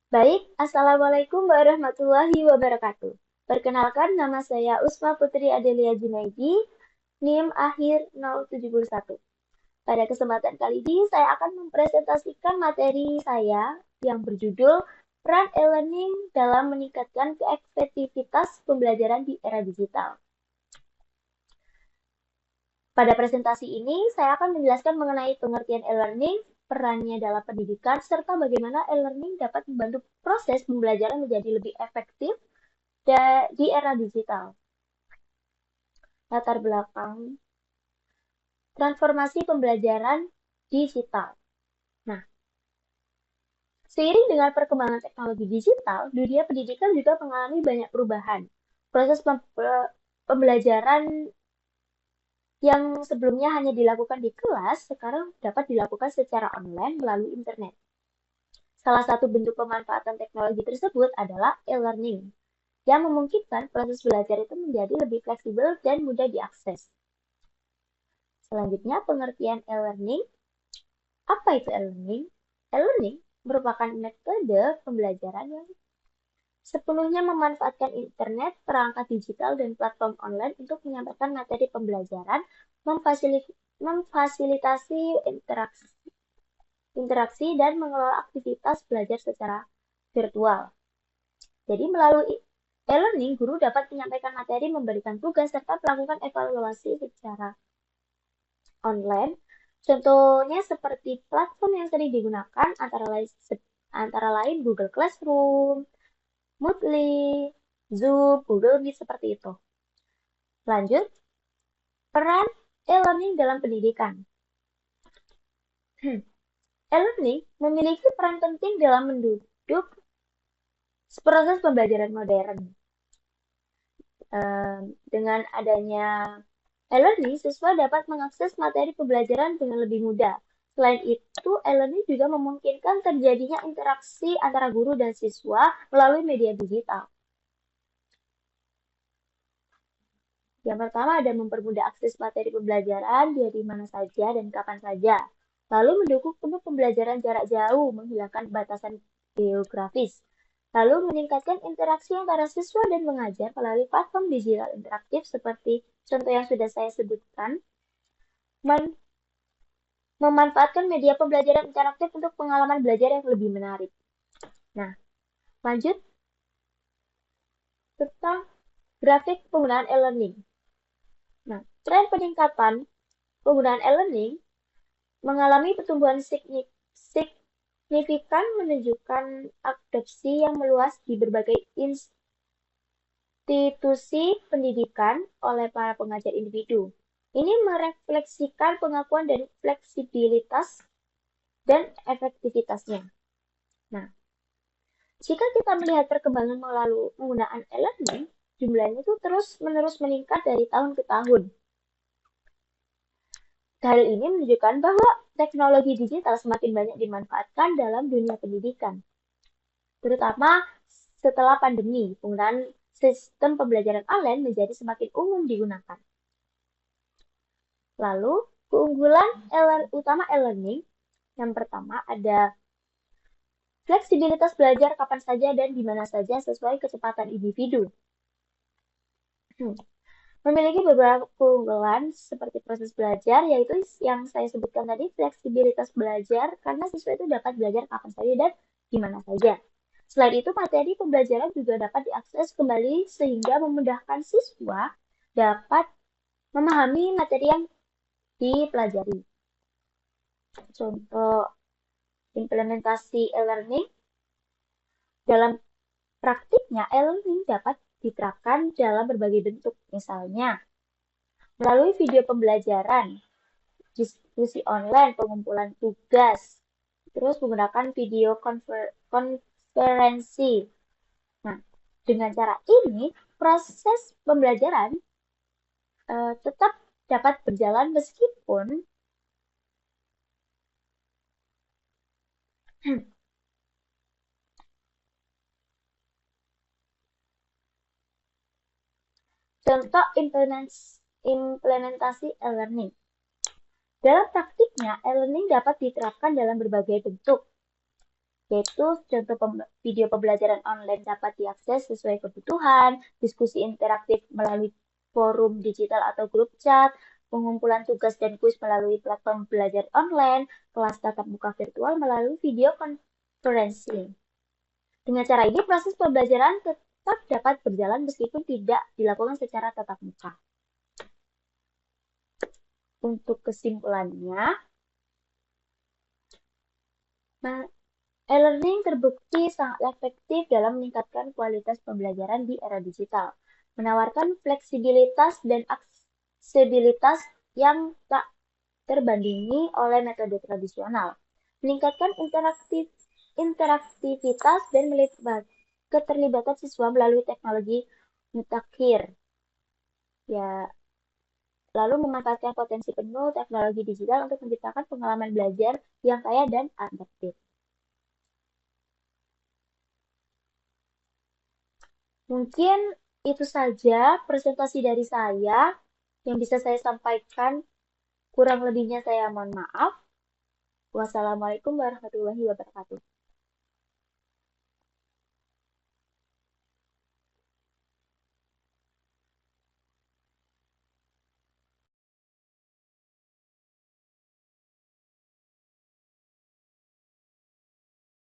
Baik, Assalamualaikum warahmatullahi wabarakatuh. Perkenalkan, nama saya Usma Putri Adelia Junaidi, NIM akhir 071. Pada kesempatan kali ini, saya akan mempresentasikan materi saya yang berjudul Peran e-learning dalam meningkatkan keefektivitas pembelajaran di era digital. Pada presentasi ini, saya akan menjelaskan mengenai pengertian e-learning, perannya dalam pendidikan, serta bagaimana e-learning dapat membantu proses pembelajaran menjadi lebih efektif di era digital. Latar belakang transformasi pembelajaran digital. Nah, seiring dengan perkembangan teknologi digital, dunia pendidikan juga mengalami banyak perubahan. Proses pembelajaran yang sebelumnya hanya dilakukan di kelas, sekarang dapat dilakukan secara online melalui internet. Salah satu bentuk pemanfaatan teknologi tersebut adalah e-learning, yang memungkinkan proses belajar itu menjadi lebih fleksibel dan mudah diakses. Selanjutnya, pengertian e-learning. Apa itu e-learning? E-learning merupakan metode pembelajaran yang sepenuhnya memanfaatkan internet, perangkat digital, dan platform online untuk menyampaikan materi pembelajaran, memfasilitasi interaksi dan mengelola aktivitas belajar secara virtual. Jadi melalui e-learning, guru dapat menyampaikan materi, memberikan tugas, serta melakukan evaluasi secara online. Contohnya seperti platform yang sering digunakan antara lain Google Classroom, Moodle, Zoom, Google Meet seperti itu. Lanjut, peran e-learning dalam pendidikan. E-learning memiliki peran penting dalam mendukung proses pembelajaran modern. Dengan adanya e-learning, siswa dapat mengakses materi pembelajaran dengan lebih mudah. Selain itu, e-learning juga memungkinkan terjadinya interaksi antara guru dan siswa melalui media digital. Yang pertama ada mempermudah akses materi pembelajaran dari mana saja dan kapan saja. Lalu mendukung penuh pembelajaran jarak jauh, menghilangkan batasan geografis. Lalu meningkatkan interaksi antara siswa dan pengajar melalui platform digital interaktif seperti contoh yang sudah saya sebutkan. Memanfaatkan media pembelajaran interaktif untuk pengalaman belajar yang lebih menarik. Nah, lanjut tentang grafik penggunaan e-learning. Nah, tren peningkatan penggunaan e-learning mengalami pertumbuhan signifikan menunjukkan adopsi yang meluas di berbagai institusi pendidikan oleh para pengajar individu. Ini merefleksikan pengakuan dari fleksibilitas dan efektivitasnya. Nah, jika kita melihat perkembangan melalui penggunaan e-learning, jumlahnya itu terus-menerus meningkat dari tahun ke tahun. Hal ini menunjukkan bahwa teknologi digital semakin banyak dimanfaatkan dalam dunia pendidikan. Terutama setelah pandemi, penggunaan sistem pembelajaran online menjadi semakin umum digunakan. Lalu, keunggulan utama e-learning, yang pertama ada fleksibilitas belajar kapan saja dan di mana saja sesuai kecepatan individu. Memiliki beberapa keunggulan seperti proses belajar, yaitu yang saya sebutkan tadi, fleksibilitas belajar, karena siswa itu dapat belajar kapan saja dan di mana saja. Selain itu, materi pembelajaran juga dapat diakses kembali sehingga memudahkan siswa dapat memahami materi yang dipelajari. Contoh implementasi e-learning. Dalam praktiknya, e-learning dapat diterapkan dalam berbagai bentuk, misalnya melalui video pembelajaran, diskusi online, pengumpulan tugas, terus menggunakan video konferensi. Nah, dengan cara ini, proses pembelajaran tetap dapat berjalan meskipun contoh implementasi e-learning. Dalam praktiknya, e-learning dapat diterapkan dalam berbagai bentuk. yaitu contoh video pembelajaran online dapat diakses sesuai kebutuhan, diskusi interaktif melalui forum digital atau grup chat, pengumpulan tugas dan kuis melalui platform belajar online, kelas tatap muka virtual melalui video conferencing. Dengan cara ini, proses pembelajaran tetap dapat berjalan meskipun tidak dilakukan secara tatap muka. Untuk kesimpulannya, e-learning terbukti sangat efektif dalam meningkatkan kualitas pembelajaran di era digital, menawarkan fleksibilitas dan aksesibilitas yang tak terbandingi oleh metode tradisional, meningkatkan interaktivitas dan keterlibatan siswa melalui teknologi mutakhir. Ya, lalu memanfaatkan potensi penuh teknologi digital untuk menciptakan pengalaman belajar yang kaya dan adaptif. Mungkin itu saja presentasi dari saya yang bisa saya sampaikan. Kurang lebihnya saya mohon maaf. Wassalamualaikum warahmatullahi wabarakatuh.